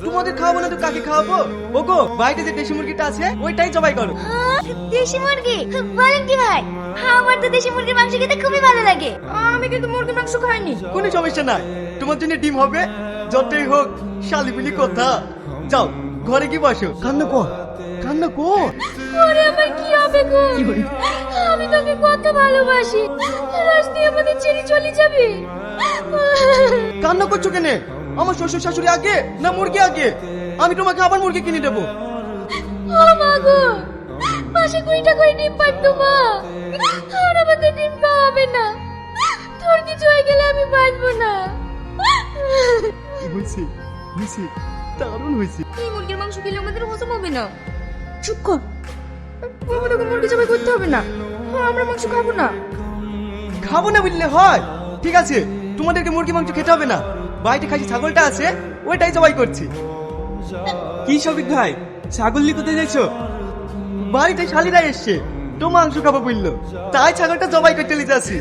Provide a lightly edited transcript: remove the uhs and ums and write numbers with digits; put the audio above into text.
তোমাদের খাওয়াবো না তো কাকে খাওয়াবো? ওগো, বাড়িতে যে দেশি মুরগিটা আছে ওইটাই জবাই করো। দেশি মুরগি বলেন কি ভাই? আমার তো দেশি মুরগির মাংস খেতে খুবই ভালো লাগে। আমি কিন্তু মুরগির মাংস খাইনি। কোনো সমস্যা নাই, তোমার জন্য ডিম হবে। যতই হোক শালিবিলি কথা। যাও ঘরে কি বসো, কান্না কর, কান্না কর। ওরে আমার কি হবে গো? আমি তোকে কত ভালোবাসি, রাস্তায় আমাদের ছেড়ে চলে যাবে? কান্না করছো কেনে? আমার শ্বশুর শাশুড়ি আগে না মুরগি আগে? আমি তোমাকে আবার মুরগি কিনে দেবো। ও মা গো, মাসে 20 টাকা করে ডিম পারতো মা, আর আমাদের ডিম পাওয়া হবে না। তোর কিছু হয়ে গেলে আমি বাঁচবো না। হয়েছে হয়েছে, দারুণ হয়েছে। এই মুরগির মাংস খেলে আমাদের হজম হবে না। চুপ কর, আমাদেরকে মুরগি জবাই করতে হবে না। আমরা মাংস খাবো না। খাবো না বললে হয়? ঠিক আছে, তোমাদেরকে মুরগি মাংস খেতে হবে না। বাড়িতে খাসি ছাগলটা আছে ওইটাই জবাই করছি। কি শফিক ভাই, ছাগল নিয়ে কোথায় যাইছো? বাড়িতে শালিরা এসছে তো মাংস খাবো বললো, তাই ছাগলটা জবাই করতে নিয়ে যাচ্ছি।